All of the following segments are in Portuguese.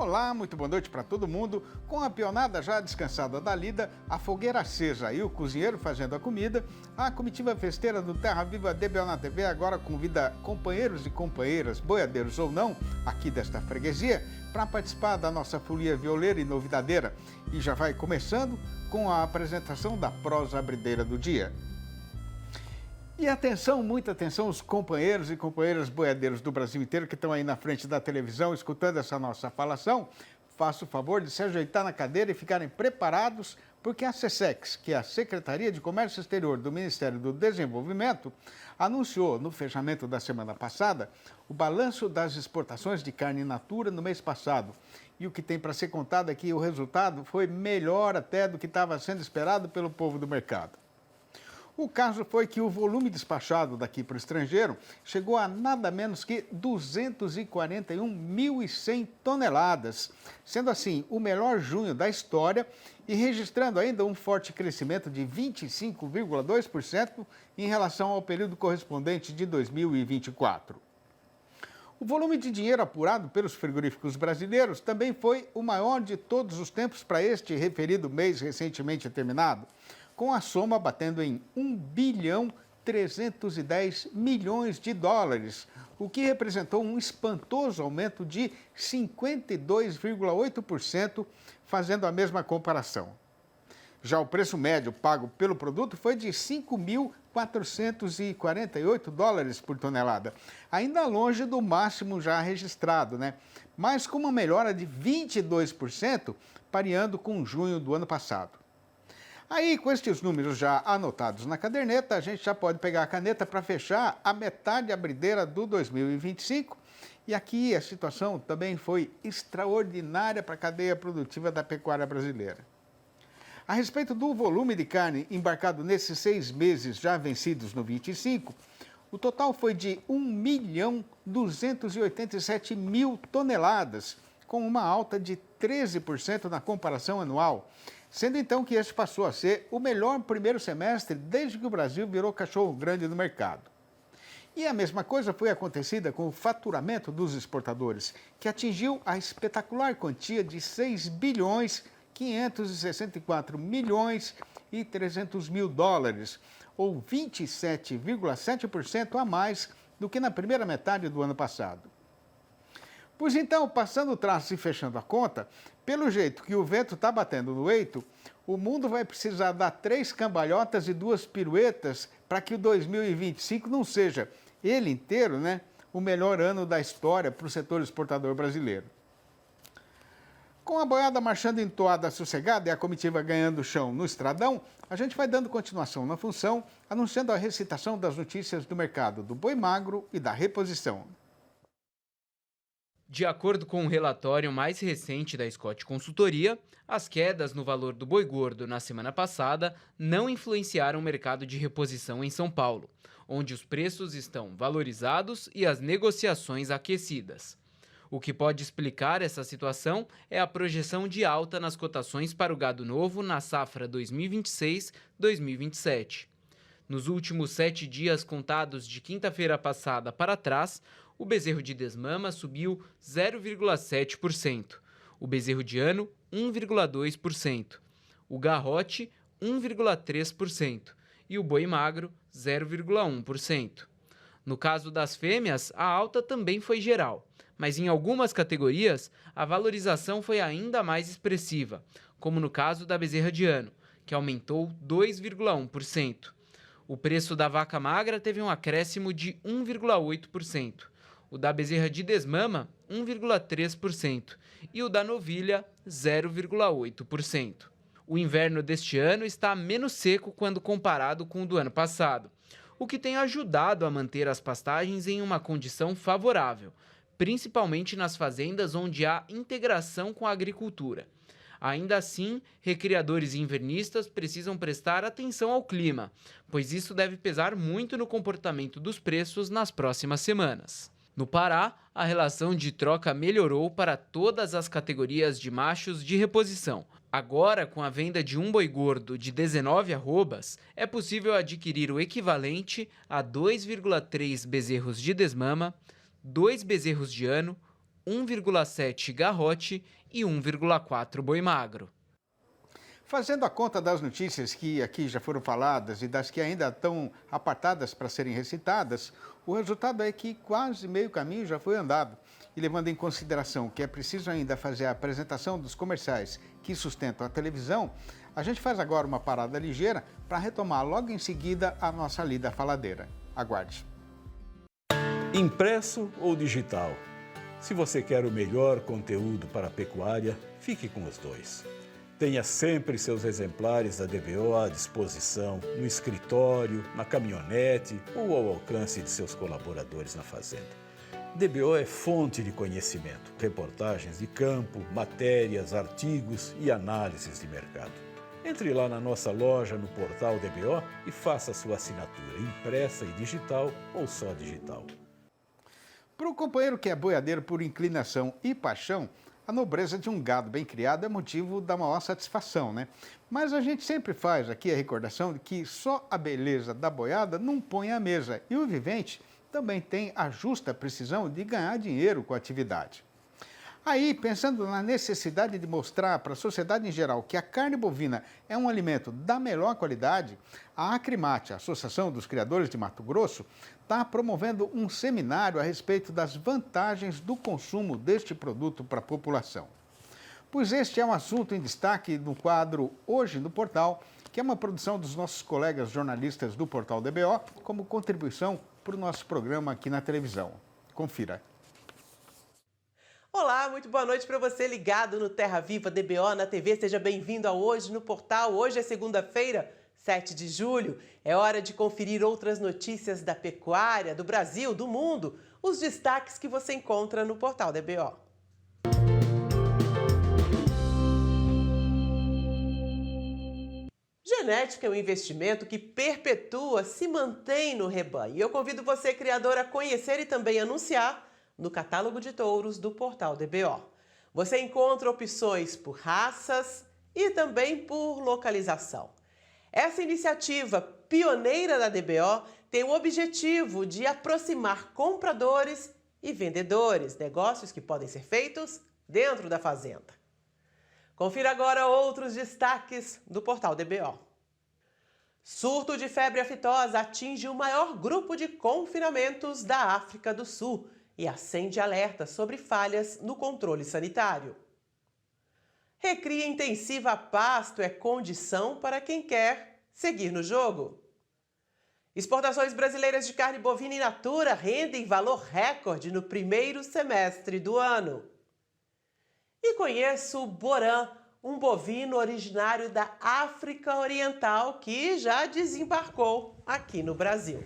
Olá, muito boa noite para todo mundo. Com a peonada já descansada da lida, a fogueira acesa e o cozinheiro fazendo a comida, a comitiva festeira do Terra Viva DBO na TV agora convida companheiros e companheiras, boiadeiros ou não, aqui desta freguesia, para participar da nossa folia violeira e novidadeira. E já vai começando com a apresentação da prosa abrideira do dia. E atenção, muita atenção, os companheiros e companheiras boiadeiros do Brasil inteiro que estão aí na frente da televisão escutando essa nossa falação, faça o favor de se ajeitar na cadeira e ficarem preparados, porque a SECEX, que é a Secretaria de Comércio Exterior do Ministério do Desenvolvimento, anunciou no fechamento da semana passada o balanço das exportações de carne in natura no mês passado. E o que tem para ser contado é que o resultado foi melhor até do que estava sendo esperado pelo povo do mercado. O caso foi que o volume despachado daqui para o estrangeiro chegou a nada menos que 241.100 toneladas, sendo assim o melhor junho da história e registrando ainda um forte crescimento de 25,2% em relação ao período correspondente de 2024. O volume de dinheiro apurado pelos frigoríficos brasileiros também foi o maior de todos os tempos para este referido mês recentemente terminado, com a soma batendo em 1.310 bilhões de dólares, o que representou um espantoso aumento de 52,8%, fazendo a mesma comparação. Já o preço médio pago pelo produto foi de 5.448 dólares por tonelada, ainda longe do máximo já registrado, mas com uma melhora de 22%, pareando com junho do ano passado. Aí, com estes números já anotados na caderneta, a gente já pode pegar a caneta para fechar a metade abrideira do 2025. E aqui a situação também foi extraordinária para a cadeia produtiva da pecuária brasileira. A respeito do volume de carne embarcado nesses 6 meses já vencidos no 25, o total foi de 1.287.000 toneladas, com uma alta de 13% na comparação anual, sendo então que este passou a ser o melhor primeiro semestre desde que o Brasil virou cachorro grande no mercado. E a mesma coisa foi acontecida com o faturamento dos exportadores, que atingiu a espetacular quantia de 6.564.300.000 dólares, ou 27,7% a mais do que na primeira metade do ano passado. Pois então, passando o traço e fechando a conta, pelo jeito que o vento está batendo no eito, o mundo vai precisar dar 3 cambalhotas e 2 piruetas para que o 2025 não seja, ele inteiro, o melhor ano da história para o setor exportador brasileiro. Com a boiada marchando em toada sossegada e a comitiva ganhando chão no estradão, a gente vai dando continuação na função, anunciando a recitação das notícias do mercado do boi magro e da reposição. De acordo com o relatório mais recente da Scott Consultoria, as quedas no valor do boi gordo na semana passada não influenciaram o mercado de reposição em São Paulo, onde os preços estão valorizados e as negociações aquecidas. O que pode explicar essa situação é a projeção de alta nas cotações para o gado novo na safra 2026-2027. Nos últimos 7 dias contados de quinta-feira passada para trás, o bezerro de desmama subiu 0,7%, o bezerro de ano 1,2%, o garrote 1,3% e o boi magro 0,1%. No caso das fêmeas, a alta também foi geral, mas em algumas categorias a valorização foi ainda mais expressiva, como no caso da bezerra de ano, que aumentou 2,1%. O preço da vaca magra teve um acréscimo de 1,8%. O da bezerra de desmama, 1,3%, e o da novilha, 0,8%. O inverno deste ano está menos seco quando comparado com o do ano passado, o que tem ajudado a manter as pastagens em uma condição favorável, principalmente nas fazendas onde há integração com a agricultura. Ainda assim, recriadores e invernistas precisam prestar atenção ao clima, pois isso deve pesar muito no comportamento dos preços nas próximas semanas. No Pará, a relação de troca melhorou para todas as categorias de machos de reposição. Agora, com a venda de um boi gordo de 19 arrobas, é possível adquirir o equivalente a 2,3 bezerros de desmama, 2 bezerros de ano, 1,7 garrote e 1,4 boi magro. Fazendo a conta das notícias que aqui já foram faladas e das que ainda estão apartadas para serem recitadas, o resultado é que quase meio caminho já foi andado. E levando em consideração que é preciso ainda fazer a apresentação dos comerciais que sustentam a televisão, a gente faz agora uma parada ligeira para retomar logo em seguida a nossa lida faladeira. Aguarde. Impresso ou digital? Se você quer o melhor conteúdo para a pecuária, fique com os dois. Tenha sempre seus exemplares da DBO à disposição, no escritório, na caminhonete ou ao alcance de seus colaboradores na fazenda. DBO é fonte de conhecimento, reportagens de campo, matérias, artigos e análises de mercado. Entre lá na nossa loja no portal DBO e faça sua assinatura impressa e digital ou só digital. Para o companheiro que é boiadeiro por inclinação e paixão, a nobreza de um gado bem criado é motivo da maior satisfação, né? Mas a gente sempre faz aqui a recordação de que só a beleza da boiada não põe à mesa. E o vivente também tem a justa precisão de ganhar dinheiro com a atividade. Aí, pensando na necessidade de mostrar para a sociedade em geral que a carne bovina é um alimento da melhor qualidade, a Acrimate, a Associação dos Criadores de Mato Grosso, está promovendo um seminário a respeito das vantagens do consumo deste produto para a população. Pois este é um assunto em destaque no quadro Hoje no Portal, que é uma produção dos nossos colegas jornalistas do Portal DBO, como contribuição para o nosso programa aqui na televisão. Confira. Olá, muito boa noite para você ligado no Terra Viva DBO na TV. Seja bem-vindo a Hoje no Portal. Hoje é segunda-feira, 7 de julho. É hora de conferir outras notícias da pecuária, do Brasil, do mundo. Os destaques que você encontra no Portal DBO. Genética é um investimento que perpetua, se mantém no rebanho. E eu convido você, criador, a conhecer e também anunciar no catálogo de touros do Portal DBO. Você encontra opções por raças e também por localização. Essa iniciativa pioneira da DBO tem o objetivo de aproximar compradores e vendedores, negócios que podem ser feitos dentro da fazenda. Confira agora outros destaques do Portal DBO. Surto de febre aftosa atinge o maior grupo de confinamentos da África do Sul e acende alerta sobre falhas no controle sanitário. Recria intensiva a pasto é condição para quem quer seguir no jogo. Exportações brasileiras de carne bovina in natura rendem valor recorde no primeiro semestre do ano. E conheça o Borã, um bovino originário da África Oriental que já desembarcou aqui no Brasil.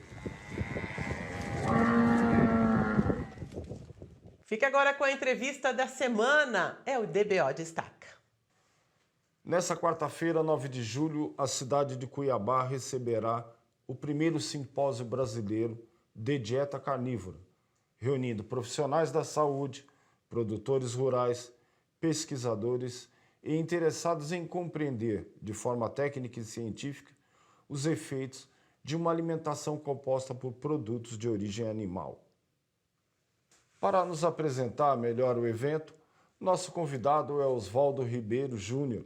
Fique agora com a entrevista da semana, é o DBO Destaca. Nessa quarta-feira, 9 de julho, a cidade de Cuiabá receberá o primeiro simpósio brasileiro de dieta carnívora, reunindo profissionais da saúde, produtores rurais, pesquisadores e interessados em compreender, de forma técnica e científica, os efeitos de uma alimentação composta por produtos de origem animal. Para nos apresentar melhor o evento, nosso convidado é Oswaldo Ribeiro Júnior,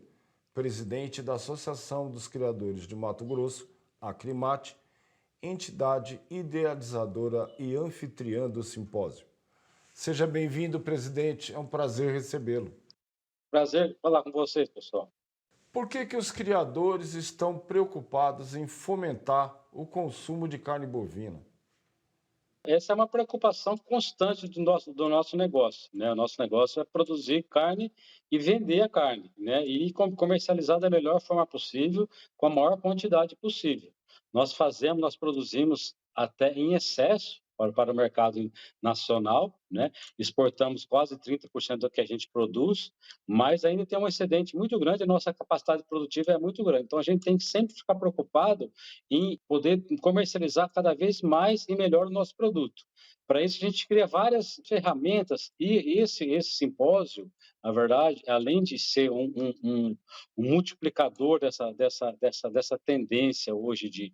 presidente da Associação dos Criadores de Mato Grosso, Acrimate, entidade idealizadora e anfitriã do simpósio. Seja bem-vindo, presidente, é um prazer recebê-lo. Prazer falar com vocês, pessoal. Por que os criadores estão preocupados em fomentar o consumo de carne bovina? Essa é uma preocupação constante do nosso negócio, né? O nosso negócio é produzir carne e vender a carne, né? E comercializar da melhor forma possível, com a maior quantidade possível. Nós produzimos até em excesso para o mercado nacional, né? Exportamos quase 30% do que a gente produz, mas ainda tem um excedente muito grande, a nossa capacidade produtiva é muito grande. Então, a gente tem que sempre ficar preocupado em poder comercializar cada vez mais e melhor o nosso produto. Para isso, a gente cria várias ferramentas e esse simpósio, na verdade, além de ser um multiplicador dessa tendência hoje de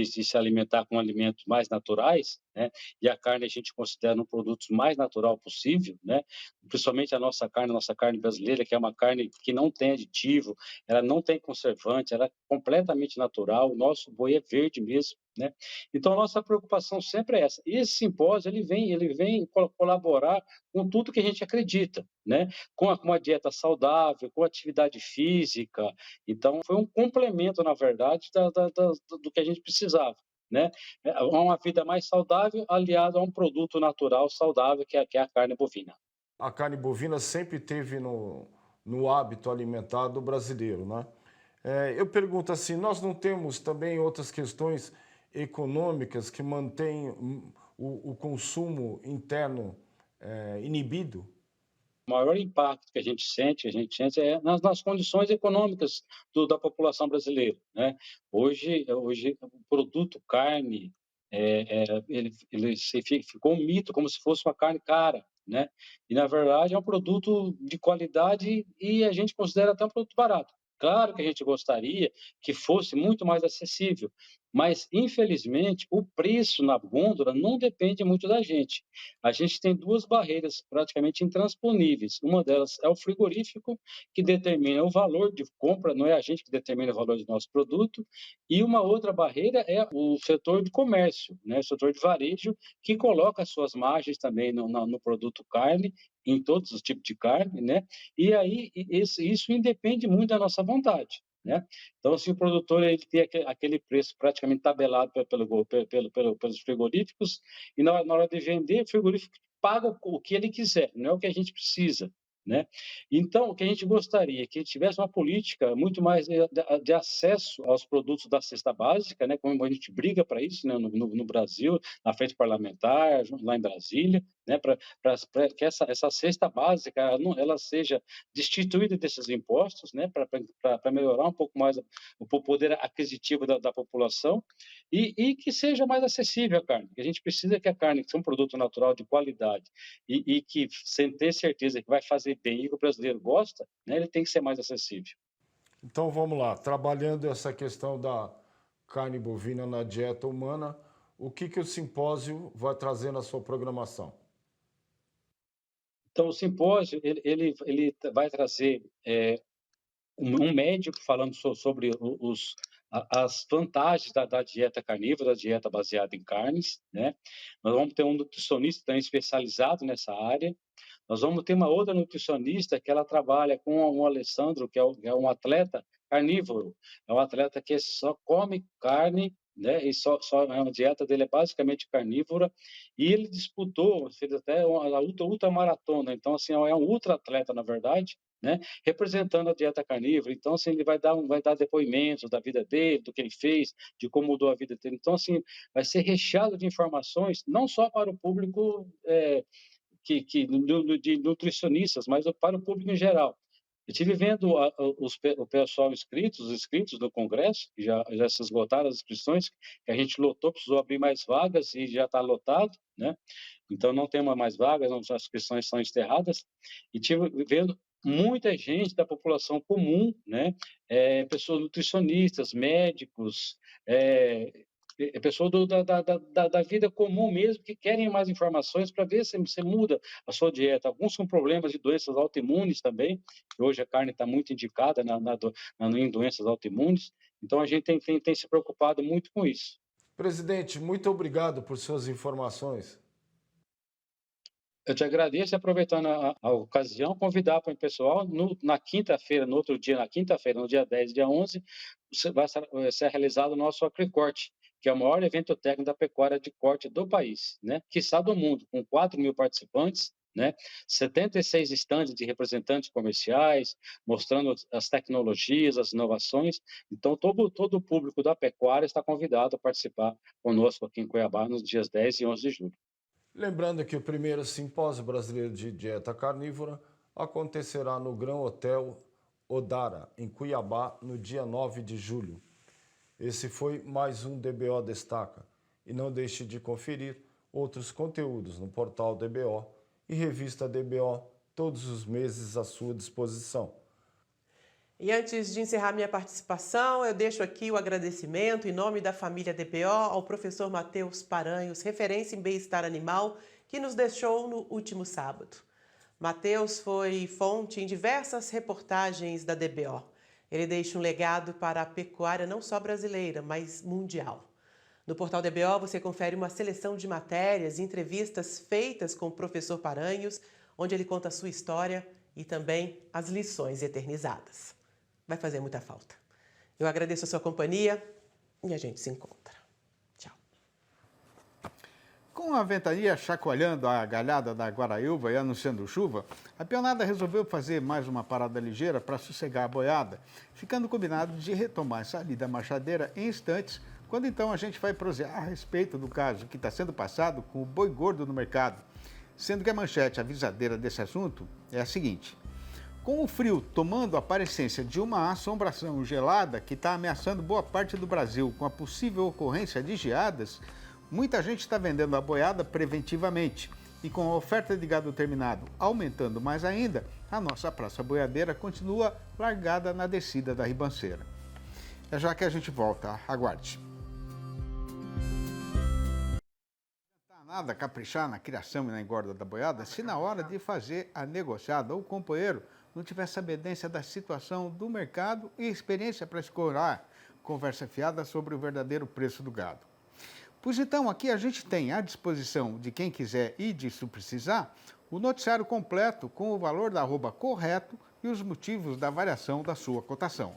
se alimentar com alimentos mais naturais, né? E a carne a gente considera um produto mais natural possível, né? Principalmente a nossa carne brasileira, que é uma carne que não tem aditivo, ela não tem conservante, ela é completamente natural, o nosso boi é verde mesmo, né? Então, a nossa preocupação sempre é essa. E esse simpósio, ele vem colaborar com tudo que a gente acredita, né? Com a dieta saudável, com a atividade física. Então, foi um complemento, na verdade, do que a gente precisava, né? Uma vida mais saudável aliada a um produto natural saudável, que é a carne bovina. A carne bovina sempre teve no hábito alimentar do brasileiro, né? Eu pergunto assim, nós não temos também outras questões econômicas que mantêm o consumo interno inibido? O maior impacto que a gente sente é nas condições econômicas da população brasileira, né? Hoje o produto carne, ficou um mito, como se fosse uma carne cara, né? E, na verdade, é um produto de qualidade e a gente considera até um produto barato. Claro que a gente gostaria que fosse muito mais acessível, mas, infelizmente, o preço na gôndola não depende muito da gente. A gente tem duas barreiras praticamente intransponíveis. Uma delas é o frigorífico, que determina o valor de compra, não é a gente que determina o valor do nosso produto, e uma outra barreira é o setor de comércio, né? O setor de varejo, que coloca as suas margens também no produto carne, em todos os tipos de carne, né? E aí isso independe muito da nossa vontade, né? Então, se o produtor ele tem aquele preço praticamente tabelado pelos frigoríficos, e na hora de vender, o frigorífico paga o que ele quiser, não é o que a gente precisa, né? Então, o que a gente gostaria é que tivesse uma política muito mais de acesso aos produtos da cesta básica, né? Como a gente briga para isso, né? No Brasil, na frente parlamentar, lá em Brasília, né? Para que essa cesta básica ela seja destituída desses impostos, né? Para melhorar um pouco mais o poder aquisitivo da população e que seja mais acessível a carne. A gente precisa que a carne seja um produto natural de qualidade e que, sem ter certeza que vai fazer bem e que o brasileiro gosta, né, ele tem que ser mais acessível. Então vamos lá, trabalhando essa questão da carne bovina na dieta humana, o que o simpósio vai trazer na sua programação? Então, o simpósio ele vai trazer um médico falando sobre as vantagens da dieta carnívora, da dieta baseada em carnes, né? Nós vamos ter um nutricionista também especializado nessa área. Nós vamos ter uma outra nutricionista que ela trabalha com o Alessandro, que é um atleta carnívoro. É um atleta que só come carne, né? E a dieta dele é basicamente carnívora. E ele fez até uma ultramaratona. Então, assim, é um ultra atleta, na verdade, né? Representando a dieta carnívora. Então, assim, ele vai dar depoimentos da vida dele, do que ele fez, de como mudou a vida dele. Então, assim, vai ser recheado de informações, não só para o público de nutricionistas, mas para o público em geral. Eu estive vendo o pessoal os inscritos do Congresso, que já se esgotaram as inscrições, que a gente lotou, precisou abrir mais vagas e já está lotado, né? Então, não tem mais vagas, as inscrições são encerradas. E estive vendo muita gente da população comum, né? Pessoas nutricionistas, médicos, pessoas da vida comum mesmo, que querem mais informações para ver se você muda a sua dieta. Alguns com problemas de doenças autoimunes também, que hoje a carne está muito indicada em doenças autoimunes. Então, a gente tem se preocupado muito com isso. Presidente, muito obrigado por suas informações. Eu te agradeço e, aproveitando a ocasião, convidar para o pessoal, na quinta-feira, no outro dia, na quinta-feira, no dia 10 e dia 11, vai ser realizado o nosso Acricorte, que é o maior evento técnico da pecuária de corte do país, né? Quiçá do mundo, com 4.000 participantes, né? 76 estandes de representantes comerciais, mostrando as tecnologias, as inovações. Então, todo o público da pecuária está convidado a participar conosco aqui em Cuiabá nos dias 10 e 11 de julho. Lembrando que o primeiro Simpósio Brasileiro de Dieta Carnívora acontecerá no Gran Hotel Odara, em Cuiabá, no dia 9 de julho. Esse foi mais um DBO Destaca. E não deixe de conferir outros conteúdos no portal DBO e revista DBO, todos os meses à sua disposição. E antes de encerrar minha participação, eu deixo aqui o agradecimento em nome da família DBO ao professor Matheus Paranhos, referência em bem-estar animal que nos deixou no último sábado. Matheus foi fonte em diversas reportagens da DBO. Ele deixa um legado para a pecuária não só brasileira, mas mundial. No portal DBO você confere uma seleção de matérias e entrevistas feitas com o professor Paranhos, onde ele conta a sua história e também as lições eternizadas. Vai fazer muita falta. Eu agradeço a sua companhia e a gente se encontra. Tchau. Com a ventania chacoalhando a galhada da Guaraíba e anunciando chuva, a peonada resolveu fazer mais uma parada ligeira para sossegar a boiada, ficando combinado de retomar essa lida machadeira em instantes, quando então a gente vai prosear a respeito do caso que está sendo passado com o boi gordo no mercado, sendo que a manchete avisadeira desse assunto é a seguinte: com o frio tomando a aparência de uma assombração gelada que está ameaçando boa parte do Brasil com a possível ocorrência de geadas, muita gente está vendendo a boiada preventivamente. E com a oferta de gado terminado aumentando mais ainda, a nossa praça boiadeira continua largada na descida da ribanceira. É já que a gente volta, aguarde. Nada caprichar na criação e na engorda da boiada se na hora de fazer a negociada o companheiro não tiver sabedência da situação do mercado e experiência para escorar conversa fiada sobre o verdadeiro preço do gado. Pois então, aqui a gente tem à disposição de quem quiser e disso precisar, o noticiário completo com o valor da arroba correto e os motivos da variação da sua cotação.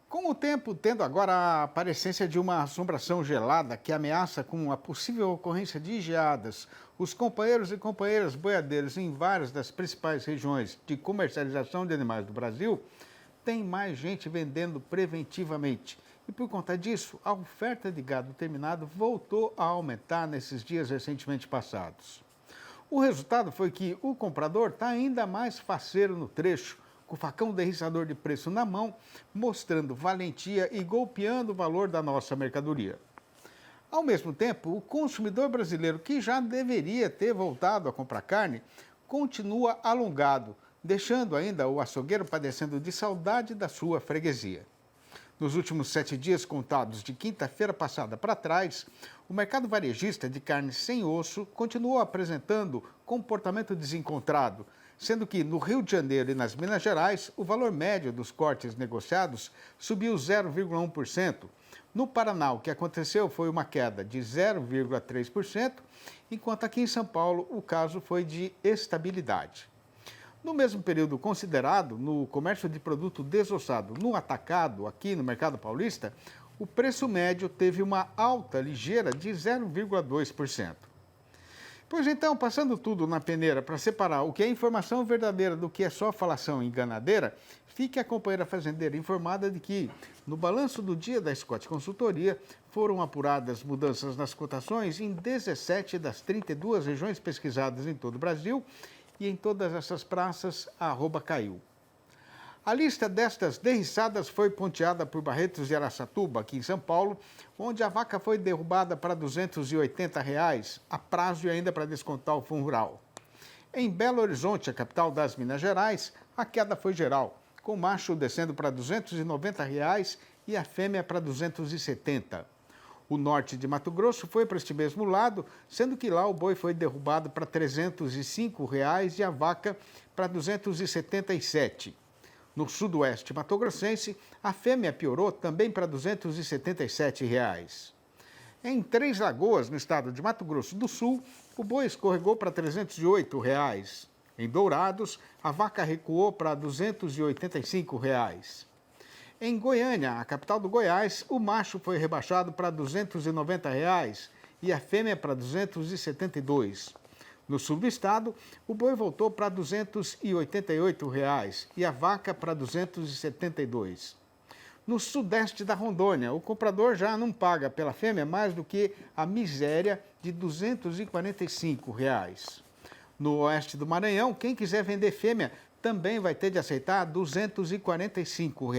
Com o tempo tendo agora a aparência de uma assombração gelada que ameaça com a possível ocorrência de geadas, os companheiros e companheiras boiadeiros em várias das principais regiões de comercialização de animais do Brasil, tem mais gente vendendo preventivamente. E por conta disso, a oferta de gado terminado voltou a aumentar nesses dias recentemente passados. O resultado foi que o comprador está ainda mais faceiro no trecho, com o facão derriçador de preço na mão, mostrando valentia e golpeando o valor da nossa mercadoria. Ao mesmo tempo, o consumidor brasileiro, que já deveria ter voltado a comprar carne, continua alongado, deixando ainda o açougueiro padecendo de saudade da sua freguesia. Nos últimos 7 dias contados de quinta-feira passada para trás, o mercado varejista de carne sem osso continuou apresentando comportamento desencontrado, sendo que no Rio de Janeiro e nas Minas Gerais, o valor médio dos cortes negociados subiu 0,1%. No Paraná, o que aconteceu foi uma queda de 0,3%, enquanto aqui em São Paulo o caso foi de estabilidade. No mesmo período considerado, no comércio de produto desossado no atacado, aqui no mercado paulista, o preço médio teve uma alta ligeira de 0,2%. Pois então, passando tudo na peneira para separar o que é informação verdadeira do que é só falação enganadeira, fique a companheira fazendeira informada de que, no balanço do dia da Scott Consultoria, foram apuradas mudanças nas cotações em 17 das 32 regiões pesquisadas em todo o Brasil e em todas essas praças a arroba caiu. A lista destas derriçadas foi ponteada por Barretos e Araçatuba, aqui em São Paulo, onde a vaca foi derrubada para R$ 280, a prazo e ainda para descontar o fundo rural. Em Belo Horizonte, a capital das Minas Gerais, a queda foi geral, com o macho descendo para R$ 290 e a fêmea para R$ 270. O norte de Mato Grosso foi para este mesmo lado, sendo que lá o boi foi derrubado para R$ 305 e a vaca para R$ 277. No sudoeste matogrossense, a fêmea piorou também para R$ 277. Em Três Lagoas, no estado de Mato Grosso do Sul, o boi escorregou para R$ 308. Em Dourados, a vaca recuou para R$ 285. Em Goiânia, a capital do Goiás, o macho foi rebaixado para R$ 290 e a fêmea para R$ 272. No sul do estado, o boi voltou para R$ 288 e a vaca para R$ 272. No sudeste da Rondônia, o comprador já não paga pela fêmea mais do que a miséria de R$ 245. No oeste do Maranhão, quem quiser vender fêmea também vai ter de aceitar R$ 245.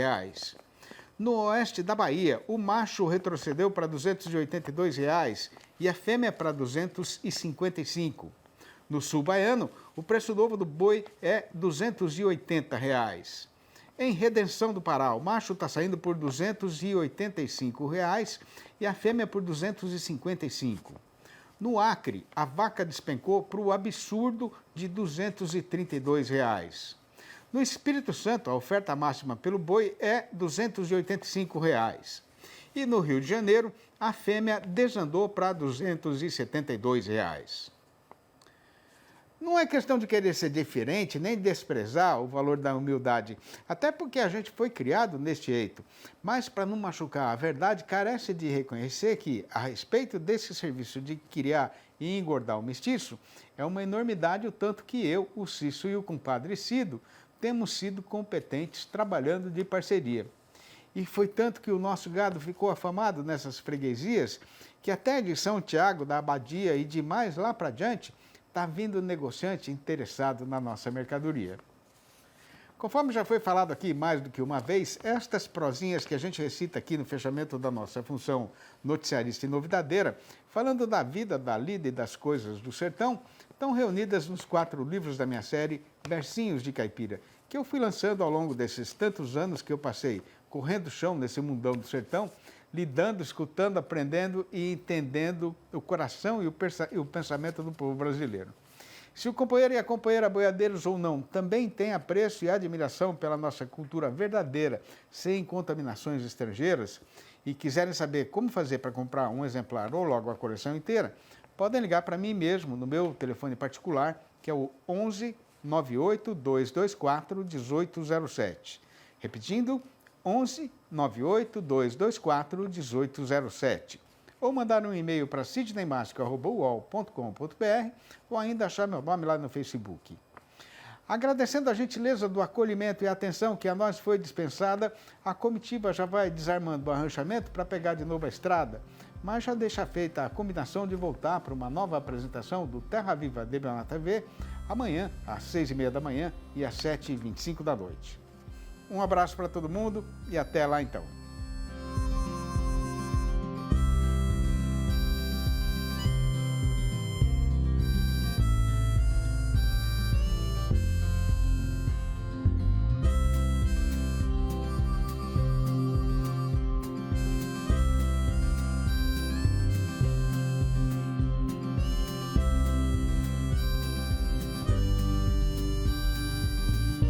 No oeste da Bahia, o macho retrocedeu para R$ 282 e a fêmea para R$ 255. No sul baiano, o preço novo do boi é R$ 280. Em Redenção do Pará, o macho está saindo por R$ 285 e a fêmea por R$ 255. No Acre, a vaca despencou para o absurdo de R$ 232. No Espírito Santo, a oferta máxima pelo boi é R$ 285. E no Rio de Janeiro, a fêmea desandou para R$ 272. Não é questão de querer ser diferente, nem desprezar o valor da humildade, até porque a gente foi criado neste jeito. Mas, para não machucar a verdade, carece de reconhecer que, a respeito desse serviço de criar e engordar o mestiço, é uma enormidade o tanto que eu, o Cício e o compadre Cido temos sido competentes trabalhando de parceria. E foi tanto que o nosso gado ficou afamado nessas freguesias, que até de São Tiago da Abadia e de mais lá para diante, está vindo negociante interessado na nossa mercadoria. Conforme já foi falado aqui mais do que uma vez, estas prosinhas que a gente recita aqui no fechamento da nossa função noticiarista e novidadeira, falando da vida, da lida e das coisas do sertão, estão reunidas nos 4 livros da minha série Versinhos de Caipira, que eu fui lançando ao longo desses tantos anos que eu passei correndo o chão nesse mundão do sertão, lidando, escutando, aprendendo e entendendo o coração e o pensamento do povo brasileiro. Se o companheiro e a companheira boiadeiros ou não também têm apreço e admiração pela nossa cultura verdadeira, sem contaminações estrangeiras, e quiserem saber como fazer para comprar um exemplar ou logo a coleção inteira, podem ligar para mim mesmo no meu telefone particular, que é o 11 98 224 1807. Repetindo, 11 98 224 1807. Ou mandar um e-mail para sidneymasco@uol.com.br ou ainda achar meu nome lá no Facebook. Agradecendo a gentileza do acolhimento e atenção que a nós foi dispensada, a comitiva já vai desarmando o arranchamento para pegar de novo a estrada, mas já deixa feita a combinação de voltar para uma nova apresentação do Terra Viva DBO na TV, amanhã às 6h30 da manhã e às 7h25 da noite. Um abraço para todo mundo e até lá então.